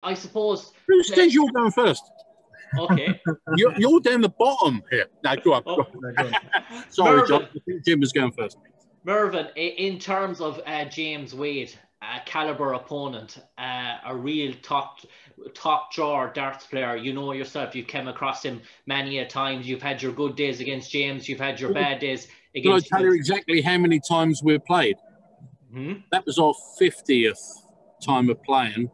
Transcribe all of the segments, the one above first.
I suppose. Who says you're going first? Okay. You're down the bottom here. No, go on. Oh. Go on. Sorry, John. I think Jim was going first. Mervyn, in terms of James Wade, a caliber opponent, a real top drawer darts player. You know yourself, you've come across him many a times. You've had your good days against James. You've had your bad days against. Can I tell you exactly how many times we've played? Mm-hmm. That was our 50th time of playing,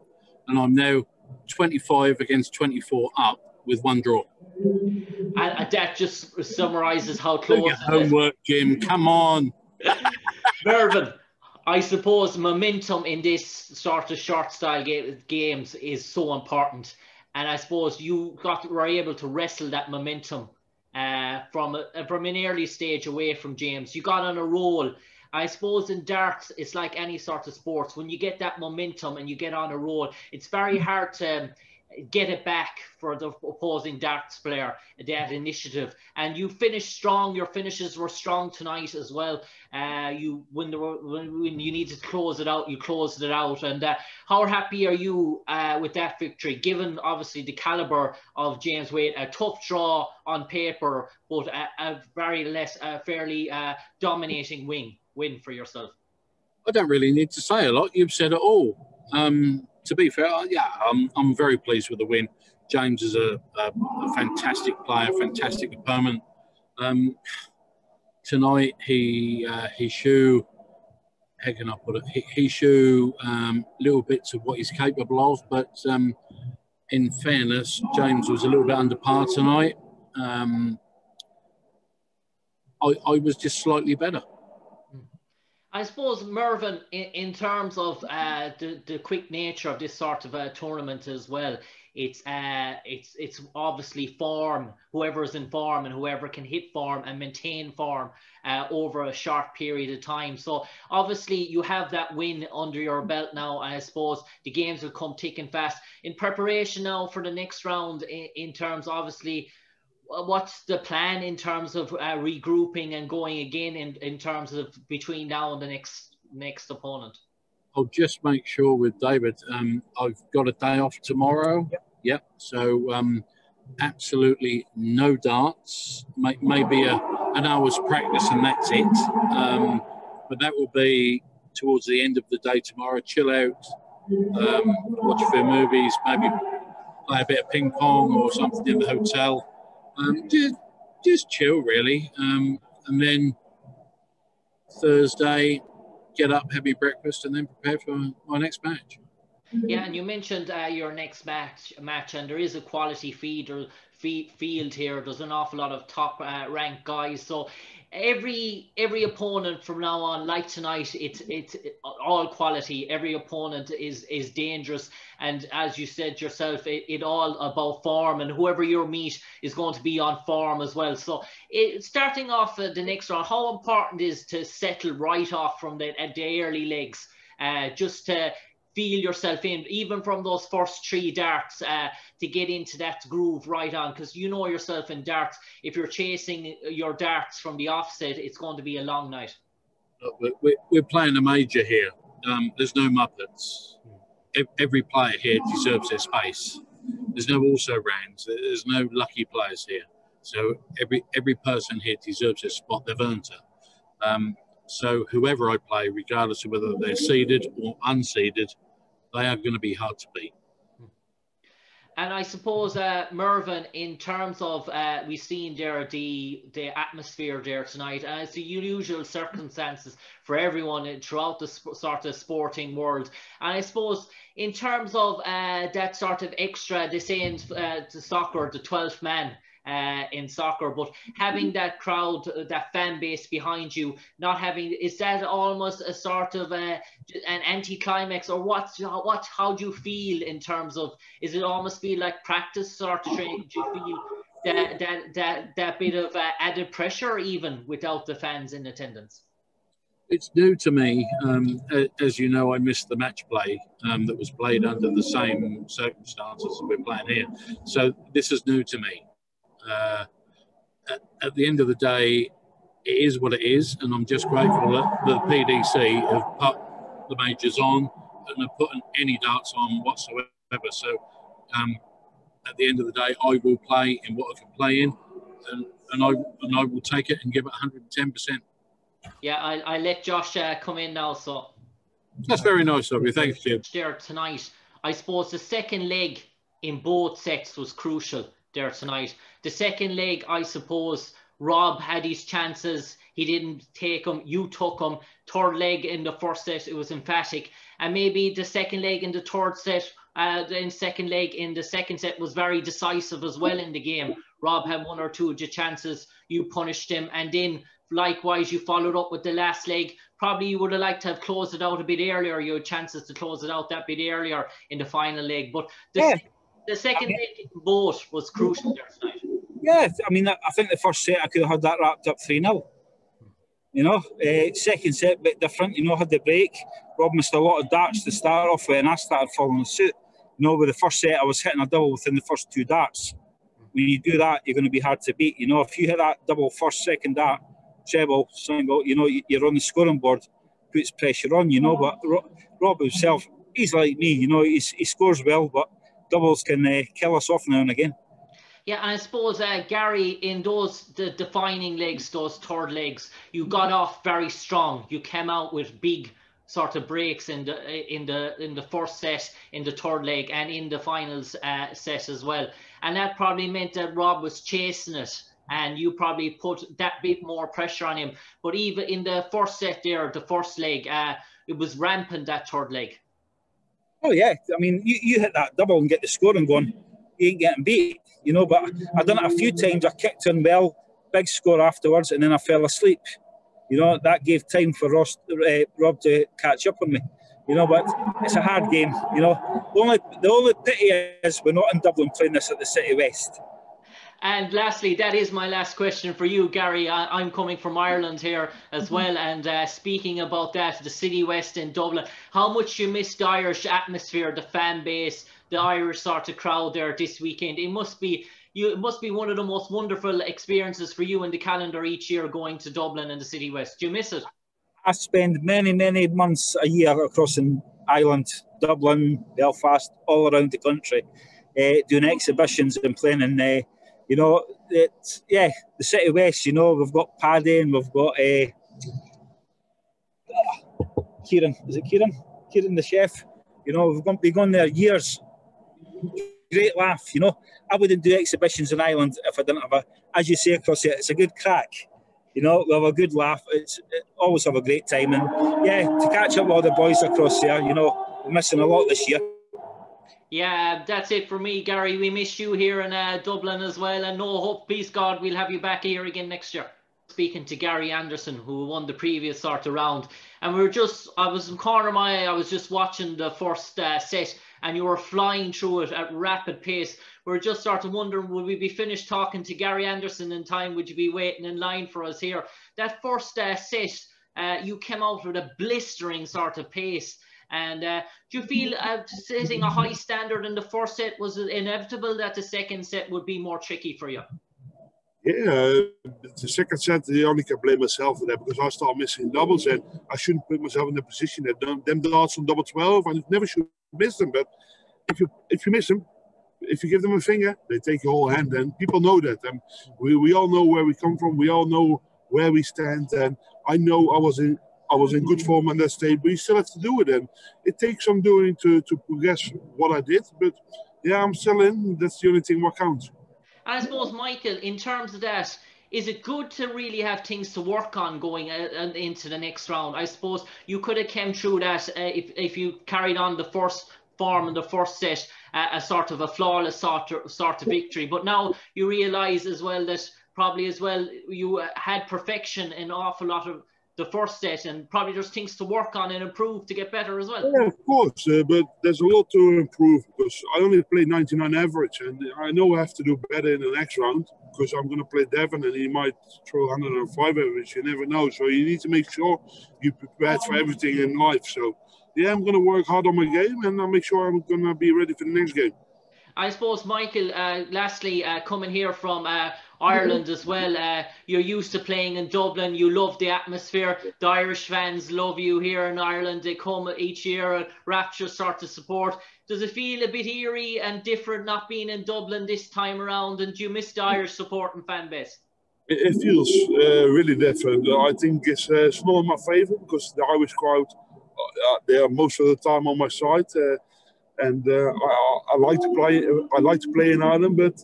and I'm now 25 against 24 up with one draw. And that just summarises how close. Do your homework, Jim. Come on. Mervyn, I suppose momentum in this sort of short style games is so important, and I suppose you were able to wrestle that momentum from an early stage away from James. You got on a roll. I suppose in darts, it's like any sort of sports. When you get that momentum and you get on a roll, it's very hard to get it back for the opposing darts player, that initiative. And you finished strong. Your finishes were strong tonight as well. When you needed to close it out, you closed it out. And how happy are you with that victory, given obviously the caliber of James Wade? A tough draw on paper, but a fairly dominating win for yourself. I don't really need to say a lot. You've said it all. To be fair, yeah, I'm very pleased with the win. James is a fantastic player, fantastic opponent. Tonight, he showed, how can I put it? He showed little bits of what he's capable of, but in fairness, James was a little bit under par tonight. I was just slightly better. I suppose, Mervyn, in terms of the quick nature of this sort of a tournament as well, it's obviously form. Whoever is in form and whoever can hit form and maintain form over a short period of time. So obviously you have that win under your belt now. I suppose the games will come thick and fast. In preparation now for the next round, in terms, obviously, what's the plan in terms of regrouping and going again in terms of between now and the next opponent? I'll just make sure with David, I've got a day off tomorrow. Yep. So absolutely no darts, maybe an hour's practice and that's it. But that will be towards the end of the day tomorrow. Chill out, watch a few movies, maybe play a bit of ping pong or something in the hotel. Just chill, really. And then Thursday, get up, have your breakfast, and then prepare for my next match. Yeah, and you mentioned your next match, and there is a quality field here. There's an awful lot of top ranked guys. So every opponent from now on, like tonight, it's all quality. Every opponent is dangerous, and as you said yourself, it all about form, and whoever you meet is going to be on form as well. So starting off the next round, how important is to settle right off from the early legs, just to feel yourself in, even from those first three darts, to get into that groove right on, because you know yourself in darts, if you're chasing your darts from the offset, it's going to be a long night. We're playing a major here. There's no Muppets. Every player here deserves their space. There's no also rounds. There's no lucky players here. So every person here deserves their spot. They've earned it. So whoever I play, regardless of whether they're seeded or unseeded, they are going to be hard to beat. And I suppose, Mervyn, in terms of, we've seen there the atmosphere there tonight, and it's the unusual circumstances for everyone throughout the sort of sporting world. And I suppose in terms of that sort of extra, they say in soccer, the 12th man, in soccer, but having that crowd, that fan base behind you, not having, is that almost a sort of an anti-climax, or how do you feel in terms of, is it almost feel like practice sort of training? Do you feel that bit of added pressure even without the fans in attendance? It's new to me. As you know, I missed the match play that was played under the same circumstances we're playing here. So this is new to me. At the end of the day, it is what it is, and I'm just grateful that the PDC have put the majors on and have put any darts on whatsoever whatever. So at the end of the day, I will play in what I can play in, and I will take it and give it 110%. Yeah, I'll let Josh come in now. So that's very nice of you. Thanks, Jim. There tonight, I suppose the second leg in both sets was crucial there tonight. The second leg, I suppose, Rob had his chances. He didn't take them. You took them. Third leg in the first set, it was emphatic. And maybe the second leg in the third set, then second leg in the second set was very decisive as well in the game. Rob had one or two of the chances. You punished him. And then likewise, you followed up with the last leg. Probably you would have liked to have closed it out a bit earlier. You had chances to close it out that bit earlier in the final leg. But the second leg in both was crucial there tonight. Yeah, I mean, I think the first set I could have had that wrapped up 3-0. You know, second set, a bit different. You know, had the break. Rob missed a lot of darts to start off with, and I started following suit. You know, with the first set, I was hitting a double within the first 2 darts. When you do that, you're going to be hard to beat. You know, if you hit that double first, second dart, treble, single, you know, you're on the scoring board, puts pressure on, you know. But Rob himself, he's like me, you know, he scores well, but doubles can kill us off now and again. Yeah, and I suppose, Gary, in the defining legs, those third legs, you got off very strong. You came out with big sort of breaks in the first set, in the third leg, and in the finals set as well. And that probably meant that Rob was chasing it, and you probably put that bit more pressure on him. But even in the first set there, the first leg, it was rampant, that third leg. Oh, yeah. I mean, you hit that double and get the scoring going, you ain't getting beat, you know. But I've done it a few times. I kicked in well, big score afterwards, and then I fell asleep. You know, that gave time for Rob to catch up on me. You know, but it's a hard game, you know. The only pity is we're not in Dublin playing this at the City West. And lastly, that is my last question for you, Gary. I'm coming from Ireland here as well. And speaking about that, the City West in Dublin, how much you miss the Irish atmosphere, the fan base, the Irish sort of crowd there this weekend? It must be one of the most wonderful experiences for you in the calendar each year, going to Dublin and the City West. Do you miss it? I spend many, many months a year across in Ireland, Dublin, Belfast, all around the country, doing exhibitions and playing in, you know, the City West, you know, we've got Paddy and we've got Kieran. Is it Kieran? Kieran the chef. You know, we've been going there years. Great laugh, you know. I wouldn't do exhibitions in Ireland if I didn't have as you say across it, it's a good crack. You know, we have a good laugh. Always have a great time. And yeah, to catch up with all the boys across there, you know, we're missing a lot this year. Yeah, that's it for me, Gary. We miss you here in Dublin as well. And no hope, please God, we'll have you back here again next year. Speaking to Gary Anderson, who won the previous sort of round. And I was in corner of my eye, I was just watching the first set, and you were flying through it at rapid pace. We're just sort of wondering, would we be finished talking to Gary Anderson in time? Would you be waiting in line for us here? That first set, you came out with a blistering sort of pace. And do you feel setting a high standard in the first set, was it inevitable that the second set would be more tricky for you? Yeah, the second set, I only can blame myself for that because I started missing doubles and I shouldn't put myself in the position that them darts on double 12, I never should miss them. But if you miss them, if you give them a finger, they take your whole hand, and people know that. And we all know where we come from. We all know where we stand. And I know I was in good form on that stage, but you still have to do it. And it takes some doing to progress what I did. But yeah, I'm still in. That's the only thing what counts. I suppose, Michael, in terms of that, is it good to really have things to work on going into the next round? I suppose you could have come through that if you carried on the first form in the first set, a sort of a flawless sort of victory. But now you realise as well that probably as well you had perfection in an awful lot of the first set, and probably there's things to work on and improve to get better as well. Yeah, of course, but there's a lot to improve because I only played 99 average, and I know I have to do better in the next round because I'm going to play Devon and he might throw 105 average. You never know, so you need to make sure you're prepared for everything in life. So yeah, I'm going to work hard on my game and I'll make sure I'm going to be ready for the next game. I suppose, Michael, lastly, coming here from Ireland as well, you're used to playing in Dublin. You love the atmosphere. The Irish fans love you here in Ireland. They come each year, a rapturous sort of support. Does it feel a bit eerie and different not being in Dublin this time around? And do you miss the Irish support and fan base? It feels really different. I think it's not in my favour because the Irish crowd, they are most of the time on my side. And I like to play. I like to play in Ireland, but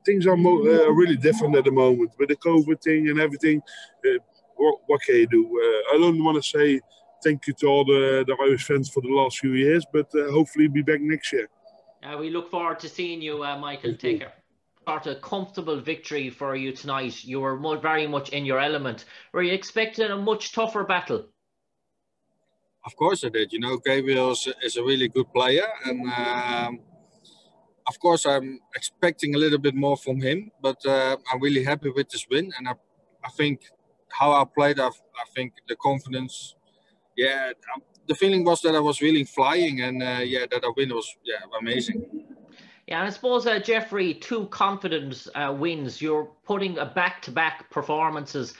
things are really different at the moment with the COVID thing and everything. What can you do? I don't want to say thank you to all the Irish fans for the last few years, but hopefully be back next year. We look forward to seeing you, Michael. Take care. Sort of comfortable victory for you tonight. You were very much in your element. Were you expecting a much tougher battle? Of course I did. You know, Gabriel is a really good player, and of course I'm expecting a little bit more from him. But I'm really happy with this win, and I think how I played, I think the confidence. Yeah, the feeling was that I was really flying, and yeah, that a win was amazing. Yeah, and I suppose, Jeffrey, 2 confident wins. You're putting a back-to-back performances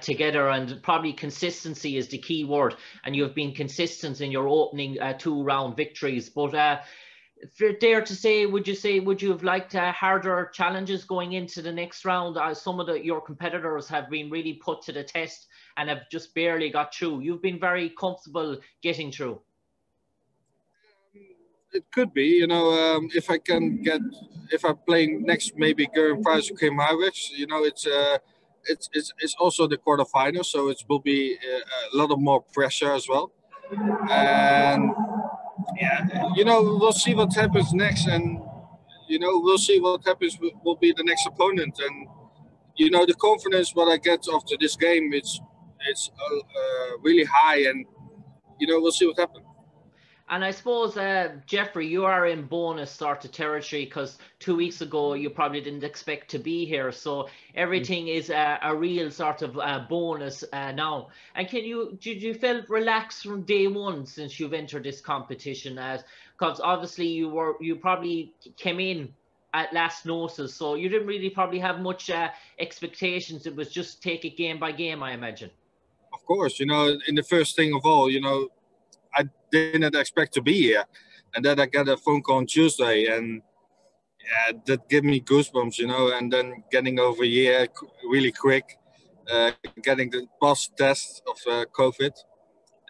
together, and probably consistency is the key word. And you've been consistent in your opening 2-round victories. But if you're dare to say, would you have liked harder challenges going into the next round? Some of your competitors have been really put to the test and have just barely got through. You've been very comfortable getting through. It could be, you know, if I'm playing next, maybe Grand Prix or Kim Harwich, you know, it's also the quarterfinals, so it will be a lot of more pressure as well. And yeah, you know, we'll see what happens next, and you know, we'll see what happens will be the next opponent. And you know, the confidence what I get after this game, it's really high, and you know, we'll see what happens. And I suppose, Jeffrey, you are in bonus sort of territory because 2 weeks ago you probably didn't expect to be here. So everything is a real sort of bonus now. And did you feel relaxed from day one since you've entered this competition? Because obviously you probably came in at last notice, so you didn't really probably have much expectations. It was just take it game by game, I imagine. Of course, you know, in the first thing of all, you know, I didn't expect to be here, and then I got a phone call on Tuesday, and yeah, that gave me goosebumps, you know. And then getting over here really quick, getting the positive test of COVID,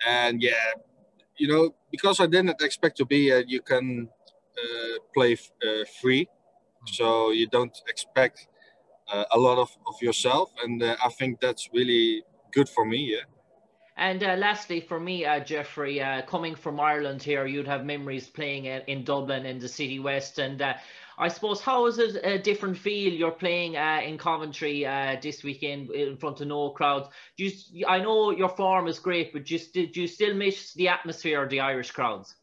and yeah, you know, because I didn't expect to be here, you can play free, so you don't expect a lot of yourself, and I think that's really good for me. Yeah. And lastly, for me, Jeffrey, coming from Ireland here, you'd have memories playing in Dublin in the City West. And I suppose, how is it a different feel? You're playing in Coventry this weekend in front of no crowds. I know your form is great, but do you still miss the atmosphere of the Irish crowds?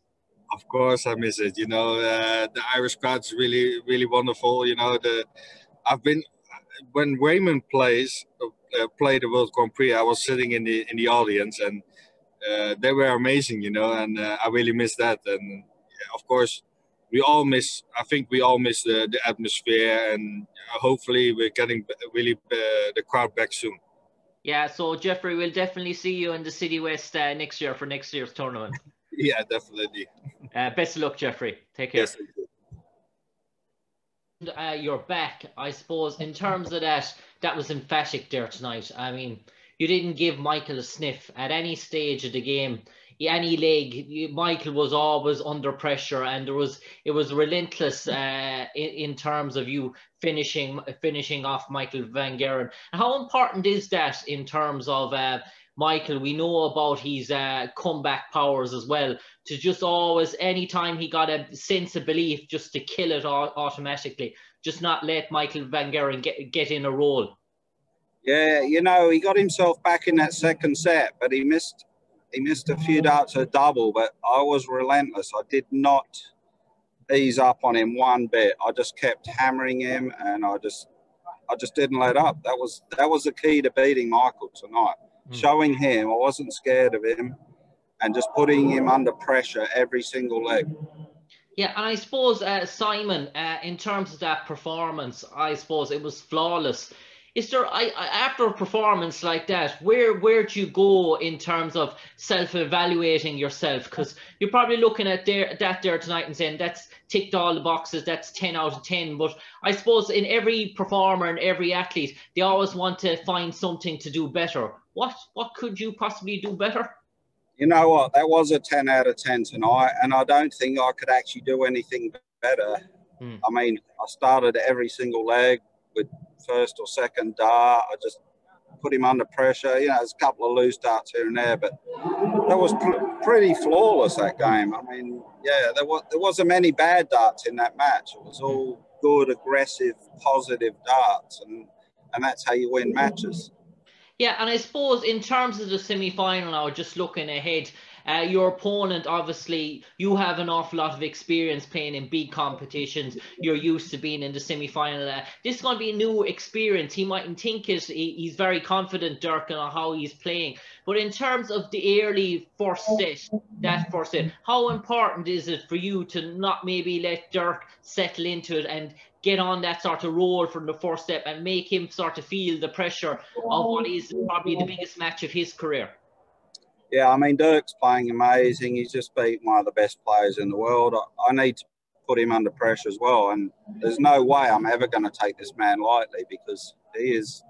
Of course, I miss it. You know, the Irish crowd's really, really wonderful. You know, when Raymond played the World Grand Prix, I was sitting in the audience, and they were amazing, you know, and I really miss that. And yeah, of course, I think we all miss the atmosphere, and hopefully we're getting really the crowd back soon. Yeah, so Jeffrey, we'll definitely see you in the City West next year for next year's tournament. Yeah, definitely. Best of luck, Jeffrey. Take care. Yes. You're back, I suppose. In terms of that was emphatic there tonight. I mean, you didn't give Michael a sniff at any stage of the game, any leg. Michael was always under pressure, and it was relentless in terms of you finishing off Michael Van Gerwen. How important is that in terms of Michael? We know about his comeback powers as well, to just always, anytime he got a sense of belief, just to kill it automatically, just not let Michael Van Gerwen get in a roll. Yeah, you know, he got himself back in that second set, but he missed a few darts at double, but I was relentless. I did not ease up on him one bit. I just kept hammering him, and I just didn't let up. That was the key to beating Michael tonight. Showing him I wasn't scared of him, and just putting him under pressure every single leg. Yeah, and I suppose, Simon, in terms of that performance, I suppose it was flawless. Is there, after a performance like that, where do you go in terms of self-evaluating yourself? Because you're probably looking at that there tonight and saying that's ticked all the boxes, that's 10 out of 10. But I suppose in every performer and every athlete, they always want to find something to do better. What could you possibly do better? You know what? That was a 10 out of 10 tonight, and I don't think I could actually do anything better. I mean, I started every single leg with first or second dart. I just put him under pressure. You know, there's a couple of loose darts here and there, but that was pretty flawless, that game. I mean, yeah, there wasn't many bad darts in that match. It was all good, aggressive, positive darts, and that's how you win matches. Yeah, and I suppose in terms of the semi-final now, just looking ahead, your opponent, obviously, you have an awful lot of experience playing in big competitions. You're used to being in the semi-final. This is going to be a new experience. He mightn't think he's very confident, Dirk, on how he's playing. But in terms of the early first set, how important is it for you to not maybe let Dirk settle into it and get on that sort of roll from the first step and make him sort of feel the pressure of what is probably the biggest match of his career? Yeah, I mean, Dirk's playing amazing. He's just beat one of the best players in the world. I need to put him under pressure as well. And there's no way I'm ever going to take this man lightly, because he's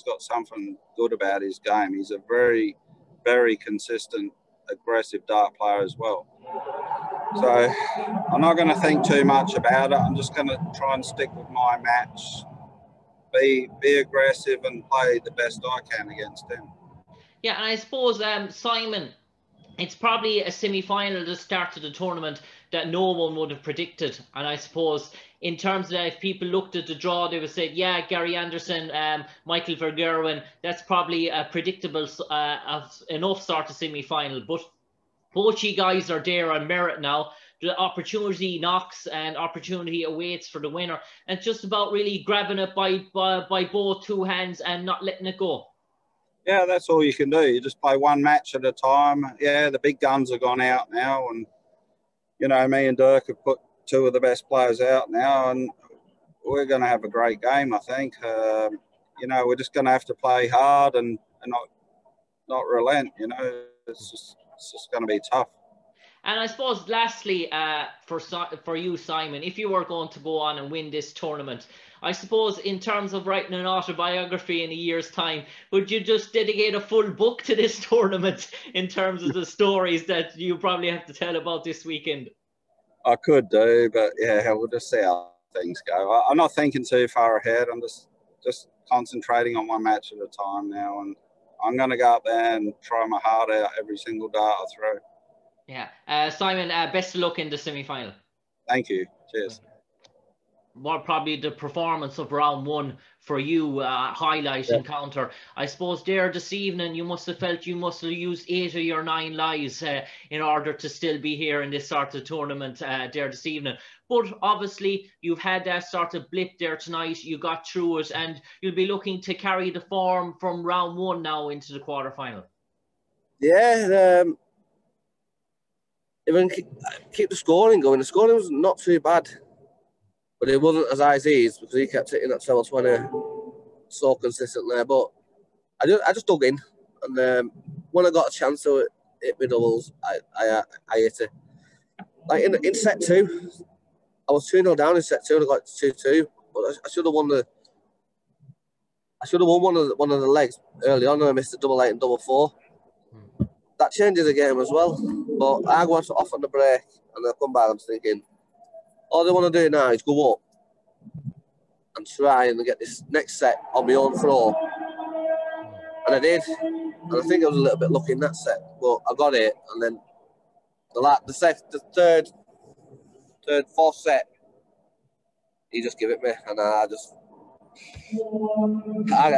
got something good about his game. He's a very, very consistent, aggressive dart player as well. So I'm not going to think too much about it. I'm just going to try and stick with my match, be aggressive and play the best I can against him. Yeah, and I suppose, Simon, it's probably a semi-final at the start of the tournament that no one would have predicted. And I suppose in terms of that, if people looked at the draw, they would say, yeah, Gary Anderson, Michael Vergerwen, that's probably a predictable enough sort of semi-final. But both you guys are there on merit now. The opportunity knocks and opportunity awaits for the winner. And it's just about really grabbing it by both two hands and not letting it go. Yeah, that's all you can do. You just play one match at a time. Yeah, the big guns have gone out now, and you know, me and Dirk have put two of the best players out now, and we're going to have a great game, I think. You know, we're just going to have to play hard and not relent. You know, it's just going to be tough. And I suppose, lastly, for you, Simon, if you were going to go on and win this tournament, I suppose in terms of writing an autobiography in a year's time, would you just dedicate a full book to this tournament in terms of the stories that you probably have to tell about this weekend? I could do, but yeah, we'll just see how things go. I'm not thinking too far ahead. I'm just concentrating on one match at a time now, and I'm going to go up there and try my heart out every single dart I throw. Yeah. Simon, best of luck in the semi-final. Thank you. Cheers. More probably the performance of round one for you, highlight encounter. I suppose there this evening you must have felt you must have used 8 of your 9 lives in order to still be here in this sort of tournament there this evening. But obviously you've had that sort of blip there tonight. You got through it, and you'll be looking to carry the form from round one now into the quarterfinal. Yeah, even keep the scoring going. The scoring was not too bad, but it wasn't as high as his, because he kept hitting that 12-20 so consistently. But I just dug in, and when I got a chance to hit my doubles, I hit it. Like in set 2, I was 2-0 down in set 2, and I got 2-2. But I should have won one of the legs early on, and I missed a double 8 and double 4. That changes the game as well. But I went off on the break, and I come back, I'm thinking, all I want to do now is go up and try and get this next set on my own throw. And I did. And I think I was a little bit lucky in that set, but I got it. And then the third, fourth set, he just gave it me. And I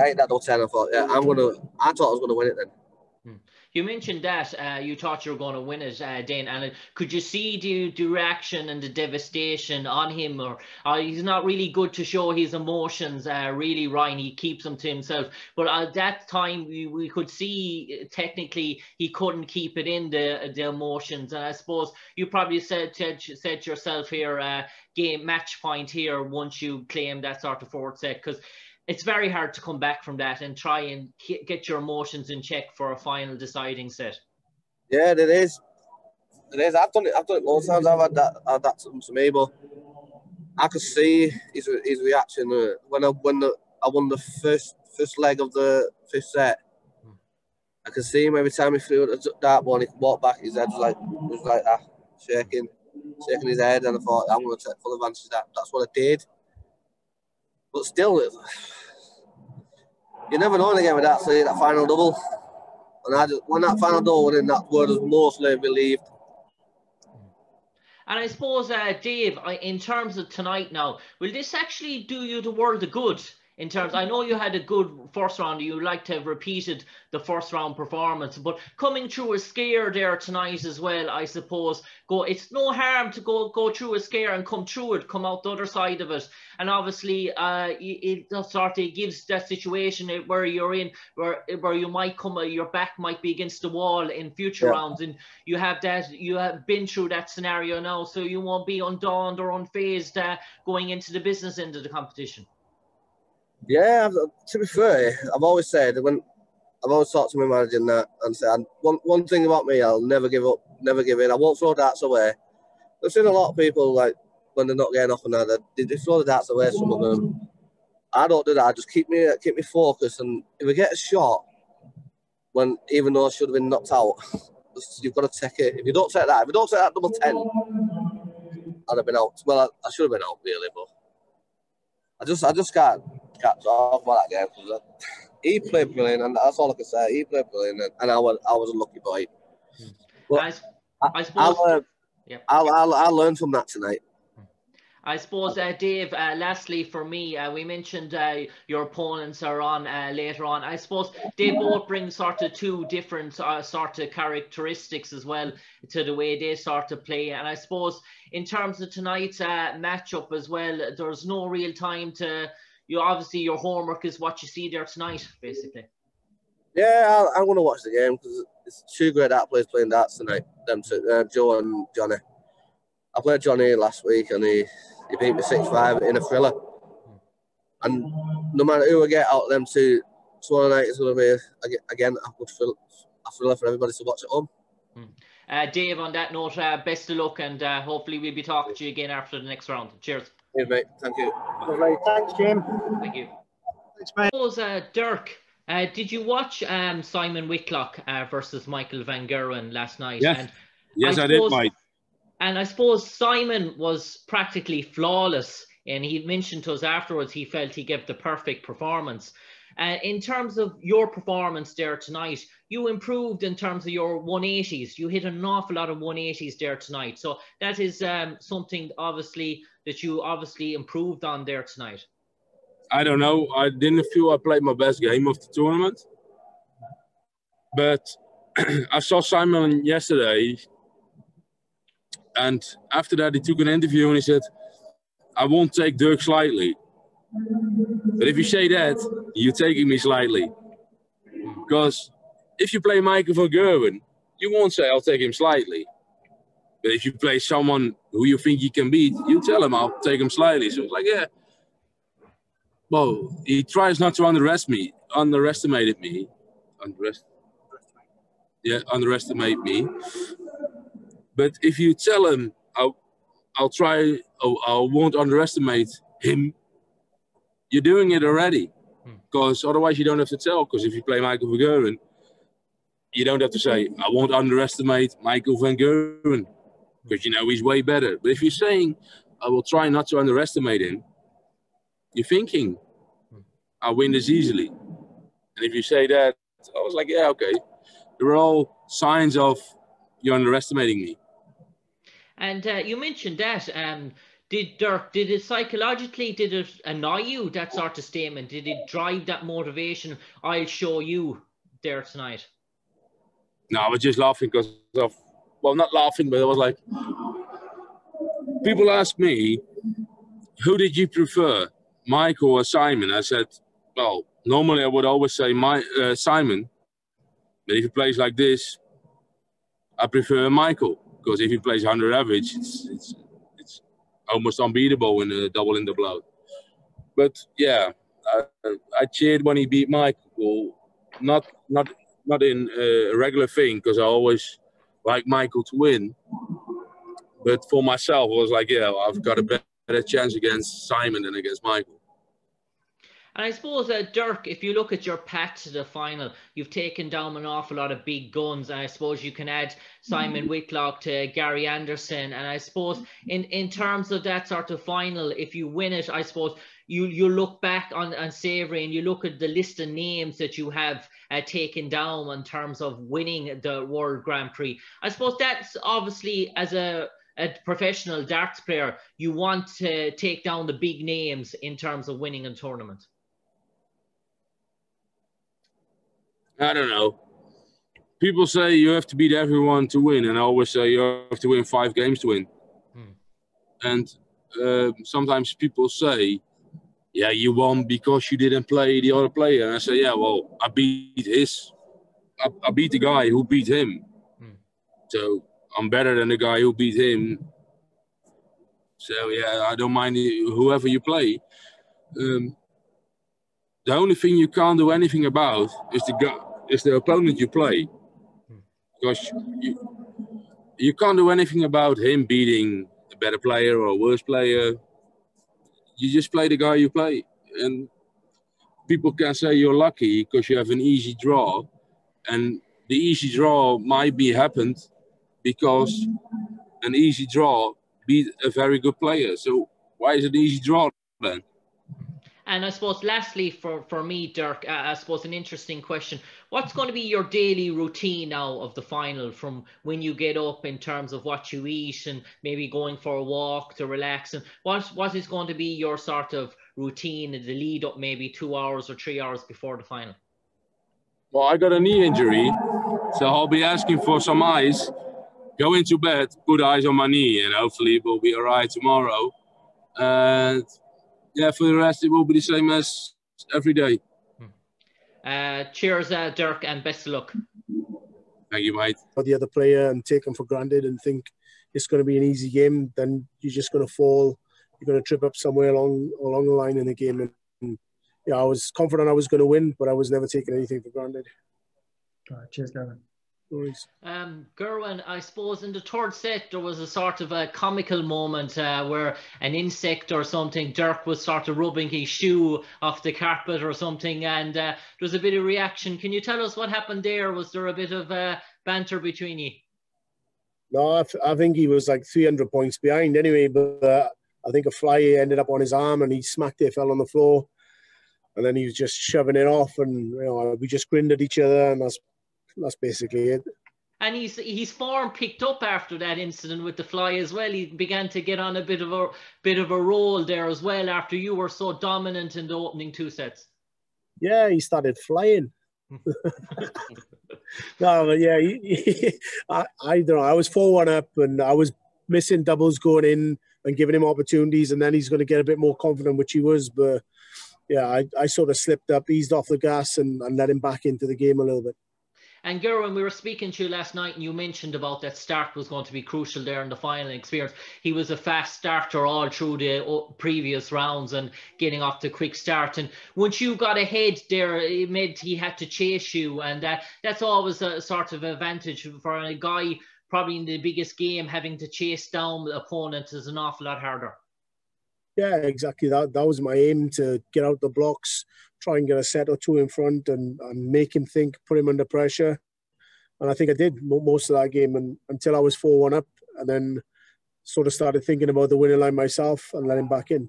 ate that double 10. I thought, yeah, I thought I was going to win it then. You mentioned that you thought you were going to win it, Dane, and could you see the reaction and the devastation on him? Or he's not really good to show his emotions, really, Ryan. He keeps them to himself. But at that time, we could see technically he couldn't keep it in, the emotions. And I suppose you probably said yourself here, match point here once you claim that sort of fourth set, because it's very hard to come back from that and try and get your emotions in check for a final deciding set. Yeah, it is. It is. I've done it most times. I've had that happen to me, but I could see his reaction when I won the first leg of the fifth set. I could see him every time he threw the dartboard. He walked back. His head was like that, shaking his head, and I thought, I'm going to take full advantage of that. That's what I did. But still, you never know in a game with that final double. And when that final double went in, that word was mostly relieved. And I suppose, Dave, in terms of tonight now, will this actually do you the world of good? In terms, I know you had a good first round. You like to have repeated the first round performance, but coming through a scare there tonight as well, I suppose. It's no harm to go through a scare and come through it, come out the other side of it. And obviously, it sort of gives that situation where you're in, where you might your back might be against the wall in future rounds, and you have been through that scenario now, so you won't be undaunted or unfazed going into the business end of the competition. Yeah, to be fair, I've always said I've always talked to my manager and said one thing about me, I'll never give up, never give in. I won't throw darts away. I've seen a lot of people, like, when they're not getting off and that, they throw the darts away, some of them. I don't do that. I just keep me focused, and if I get a shot, even though I should have been knocked out, you've got to take it. If you don't take that double 10, I'd have been out. Well, I should have been out, really, but I just can't talk about that game, because he played brilliant, and that's all I can say. He played brilliant, and I was a lucky boy. But I suppose I'll learn from that tonight. I suppose, Dave, lastly for me, we mentioned your opponents are on later on. I suppose they both bring sort of two different sort of characteristics as well to the way they sort of play. And I suppose in terms of tonight's matchup as well, there's no real time to, obviously your homework is what you see there tonight, basically. Yeah, I'm going to watch the game because it's two great dart players playing darts tonight, them two, Joe and Johnny. I played Johnny last week and he beat me 6-5 in a thriller. And no matter who I get out of them two, tomorrow night is going to be, again, a thriller for everybody to watch at home. Dave, on that note, best of luck, and hopefully we'll be talking to you again after the next round. Cheers. Cheers, mate. Thank you. Lovely. Thanks, Jim. Thank you. Thanks, mate. I suppose, Dirk, did you watch Simon Whitlock versus Michael Van Gerwen last night? Yes, and yes, I did, Mike. And I suppose Simon was practically flawless, and he mentioned to us afterwards he felt he gave the perfect performance. In terms of your performance there tonight, you improved in terms of your 180s. You hit an awful lot of 180s there tonight. So that is something obviously that you obviously improved on there tonight. I don't know. I didn't feel I played my best game of the tournament. But I saw Simon yesterday. And after that, he took an interview and he said, I won't take Dirk slightly. But if you say that, you're taking me slightly. Because if you play Michael Van Gerwen, you won't say, I'll take him slightly. But if you play someone who you think you can beat, you tell him, I'll take him slightly. So it's like, yeah. Well, he tries not to underestimate me. Underestimate me. But if you tell him, I'll try, I won't underestimate him, you're doing it already. Because otherwise you don't have to tell. Because if you play Michael Van Gerwen, you don't have to say, I won't underestimate Michael Van Gerwen. Because you know he's way better. But if you're saying, I will try not to underestimate him, you're thinking, I'll win this easily. And if you say that, I was like, yeah, okay. There are all signs of you're underestimating me. And you mentioned that. Did it psychologically, did it annoy you, that sort of statement? Did it drive that motivation? I'll show you there tonight. No, I was just laughing because of, well, not laughing, but I was like, people ask me, who did you prefer, Michael or Simon? I said, well, normally I would always say Simon, but if he plays like this, I prefer Michael, because if he plays 100 average, it's almost unbeatable in a double in the blood. But yeah, I cheered when he beat Michael, not in a regular thing, because I always like Michael to win. But for myself, I was like, yeah, I've got a better chance against Simon than against Michael. And I suppose, Dirk, if you look at your path to the final, you've taken down an awful lot of big guns. And I suppose you can add Simon Whitlock to Gary Anderson. And I suppose in terms of that sort of final, if you win it, I suppose you look back on Savory and you look at the list of names that you have taken down in terms of winning the World Grand Prix. I suppose that's obviously, as a professional darts player, you want to take down the big names in terms of winning a tournament. I don't know. People say you have to beat everyone to win, and I always say you have to win 5 games to win. And sometimes people say, yeah, you won because you didn't play the other player. And I say, yeah, well, I beat the guy who beat him. So I'm better than the guy who beat him. So yeah, I don't mind whoever you play. The only thing you can't do anything about is the opponent you play, because you can't do anything about him beating a better player or a worse player. You just play the guy you play, and people can say you're lucky because you have an easy draw, and the easy draw might be happened because an easy draw beat a very good player. So why is it an easy draw then? And I suppose lastly for me, Dirk, I suppose an interesting question. What's going to be your daily routine now of the final, from when you get up in terms of what you eat and maybe going for a walk to relax? And what is going to be your sort of routine in the lead up, maybe 2 hours or 3 hours before the final? Well, I got a knee injury, so I'll be asking for some ice, go into bed, put ice on my knee, and hopefully it will be all right tomorrow. And yeah, for the rest, it will be the same as every day. Cheers, Dirk, and best of luck. Thank you, mate. For the other player and take them for granted and think it's going to be an easy game, then you're just going to fall. You're going to trip up somewhere along the line in the game. And yeah, I was confident I was going to win, but I was never taking anything for granted. All right, cheers, Gavin. Gerwin, I suppose in the third set there was a sort of a comical moment where an insect or something, Dirk was sort of rubbing his shoe off the carpet or something, and there was a bit of reaction. Can you tell us what happened there? Was there a bit of banter between you? No, I think he was like 300 points behind anyway, but I think a fly ended up on his arm and he smacked it, fell on the floor, and then he was just shoving it off, and we just grinned at each other, and that's basically it. And his form picked up after that incident with the fly as well. He began to get on a bit of a roll there as well after you were so dominant in the opening 2 sets. Yeah, he started flying. No, but yeah, I don't know. I was 4-1 up, and I was missing doubles going in and giving him opportunities, and then he's going to get a bit more confident, which he was. But yeah, I sort of slipped up, eased off the gas, and let him back into the game a little bit. And Gerwin, we were speaking to you last night and you mentioned about that start was going to be crucial there in the final experience. He was a fast starter all through the previous rounds and getting off the quick start. And once you got ahead there, it meant he had to chase you. And that's always a sort of advantage for a guy probably in the biggest game. Having to chase down the opponent is an awful lot harder. Yeah, exactly. That was my aim, to get out the blocks, try and get a set or two in front and make him think, put him under pressure. And I think I did most of that game until I was 4-1 up, and then sort of started thinking about the winning line myself and let him back in.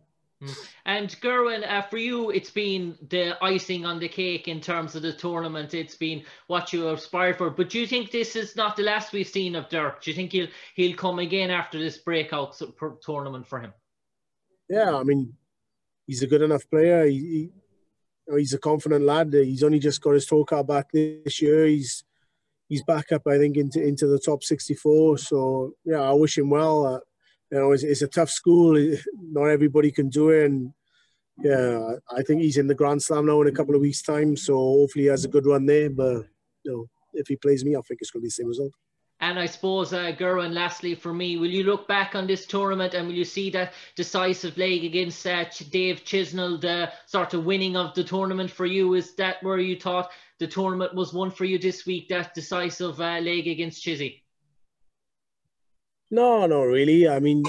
And Gerwin, for you, it's been the icing on the cake in terms of the tournament. It's been what you aspired for. But do you think this is not the last we've seen of Dirk? Do you think he'll come again after this breakout tournament for him? Yeah, I mean, he's a good enough player. He's a confident lad. He's only just got his tour card back this year. He's he's back up, I think, into the top 64. So yeah, I wish him well. You know, it's a tough school. Not everybody can do it, and yeah, I think he's in the Grand Slam now in a couple of weeks' time. So hopefully he has a good run there. But you know, if he plays me, I think it's going to be the same result. And I suppose, Gerwin, lastly for me, will you look back on this tournament and will you see that decisive leg against Dave Chisnell, the sort of winning of the tournament for you? Is that where you thought the tournament was won for you this week, that decisive leg against Chizzy? No, not really. I mean,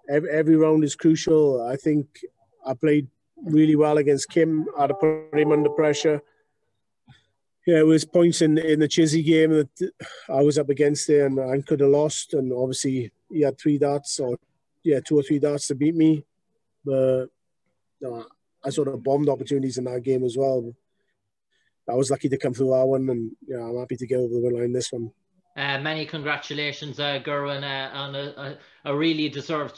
every round is crucial. I think I played really well against Kim. I had to put him under pressure. Yeah, it was points in the Chizzy game that I was up against there and I could have lost. And obviously he had 2 or 3 darts to beat me. But I sort of bombed opportunities in that game as well. I was lucky to come through that one, and yeah, I'm happy to get over the win line this one. Many congratulations, Gerwin, on a really deserved